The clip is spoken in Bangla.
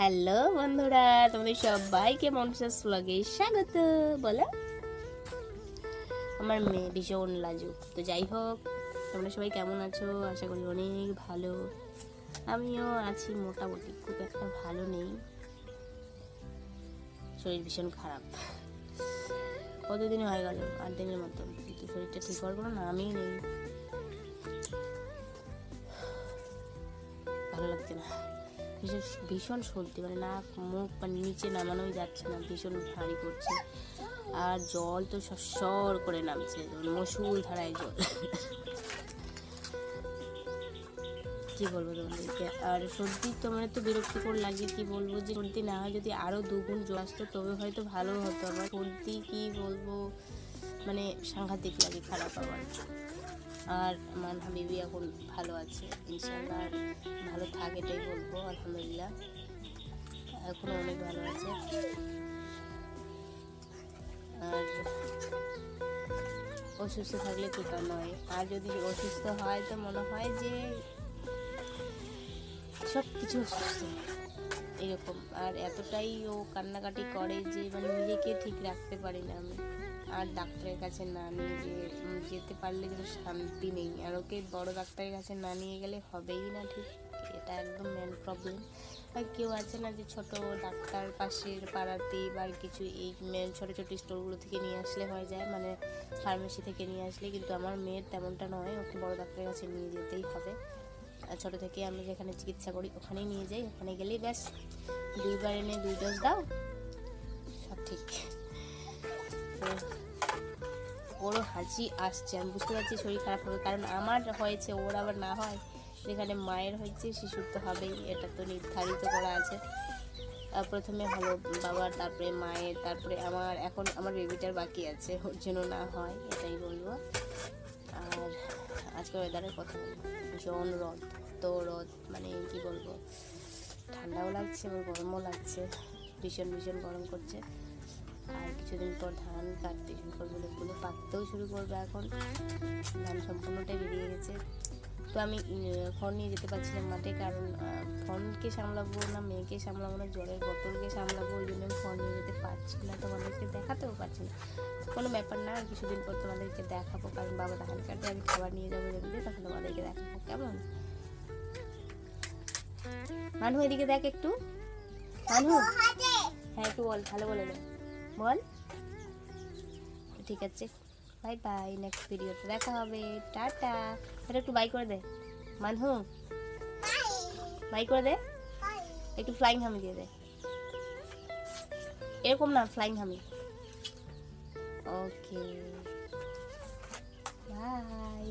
হ্যালো বন্ধুরা, তোমাদের সবাইকে মনসাস ব্লগে স্বাগত। বলো, আমার মেয়ে ভীষণ লাজুক। তো যাই হোক, তোমরা সবাই কেমন আছো? আশা করি অনেক ভালো। আমিও আছি মোটামুটি, খুব একটা ভালো নেই, শরীর ভীষণ খারাপ। কতদিন হয়ে গেল, 8 দিনের মতো, কিন্তু শরীরটা ঠিক হওয়ার কোনো নামই নেই। ভালো লাগছে না, ভীষণ সর্দি, মানে নাক মুখ মানে নিচে নামানোই যাচ্ছে না, ভীষণ ভারী করছে। আর জল তো সর করে নামছে, মশুল ধারায় জল। কি বলবো তোমাদেরকে, আর সর্দি তো মানে তো বিরক্তিকর লাগে। কি বলবো, যে সর্দি না হয় যদি আরো দুগুণ জল আসতো তবে হয়তো ভালো হতো। আমার সর্দি কি বলবো, মানে সাংঘাতিক লাগে, খারাপ আমার। আর আমার হাবিবি এখন ভালো আছে ইনশাআল্লাহ, আর ভালো থাক এটাই বলবো। আলহামদুলিল্লাহ এখনো অনেক ভালো আছে। আর অসুস্থ থাকলে তো তা নয়, আর যদি অসুস্থ হয় তো মনে হয় যে সব কিছু অসুস্থ এরকম। আর এতটাই ও কান্নাকাটি করে যে মানে নিজেকে ঠিক রাখতে পারি না আমি। আর ডাক্তারের কাছে না নিয়ে যেতে পারলে যেন শান্তি নেই। আর ওকে বড় ডাক্তারের কাছে না নিয়ে গেলে হবেই না ঠিক, এটা একদম মেন প্রবলেম। আর কেউ আছে না যে ছোট ডাক্তার পাশের পাড়াতেই বা কিছু এই ছোটো ছোটো স্টোরগুলো থেকে নিয়ে আসলে হয়ে যায়, মানে ফার্মেসি থেকে নিয়ে আসলে। কিন্তু আমার মেয়ের তেমনটা নয়, ওকে বড় ডাক্তারের কাছে নিয়ে যেতেই হবে। ছোটো থেকে আমি যেখানে চিকিৎসা করি ওখানেই নিয়ে যাই, ওখানে গেলেই ব্যাস 2 বার এনে 2 ডোজ দাও, সব ঠিক। ওরও হাঁচি আসছে, আমি বুঝতে পারছি শরীর খারাপ হবে, কারণ আমার হয়েছে, ওর আবার না হয়। যেখানে মায়ের হয়েছে শিশুর তো হবেই, এটা তো নির্ধারিত করা আছে। প্রথমে হলো বাবার, তারপরে মায়ের, তারপরে আমার। এখন আমার বেবিটার বাকি আছে, ওর জন্য না হয় এটাই বলবো। আর আজকে ওয়েদারের কথা বলবো, ভীষণ রোদ, তো রোদ মানে কি বলবো, ঠান্ডাও লাগছে আবার গরমও লাগছে, ভীষণ ভীষণ গরম করছে। আর কিছুদিন পর ধান কাটতে শুরু করবে, লোকগুলো পাকতেও শুরু করবে। এখন ধান সম্পূর্ণটাই বেরিয়ে গেছে। তো আমি ফোন নিয়ে যেতে পারছিলাম মাঠে, কারণ ফোনকে সামলাবো না, মেয়েকে সামলাবো না, জলের বোতলকে সামলাবো, ওই জন্য আমি ফোন নিয়ে যেতে পারছি না, তোমাদেরকে দেখাতেও পারছি না। কোনো ব্যাপার না, আর কিছুদিন পর তোমাদেরকে দেখাবো, কারণ বাবা ধান কাটে, আমি খাবার নিয়ে যাবো জমিতে, তখন তোমাদেরকে দেখাবো। কেমন মানু, এদিকে দেখ একটু। মানু, হ্যাঁ একটু বল, ভালো বলে দে, বল। ঠিক আছে, বাই বাই, নেক্সট ভিডিওতে দেখা হবে, টাটা। এটা একটু বাই করে দে মানহু, বাই করে দে, একটু ফ্লাইং হামি দিয়ে দে, এরকম না, ফ্লাইং হামি। ওকে, বাই।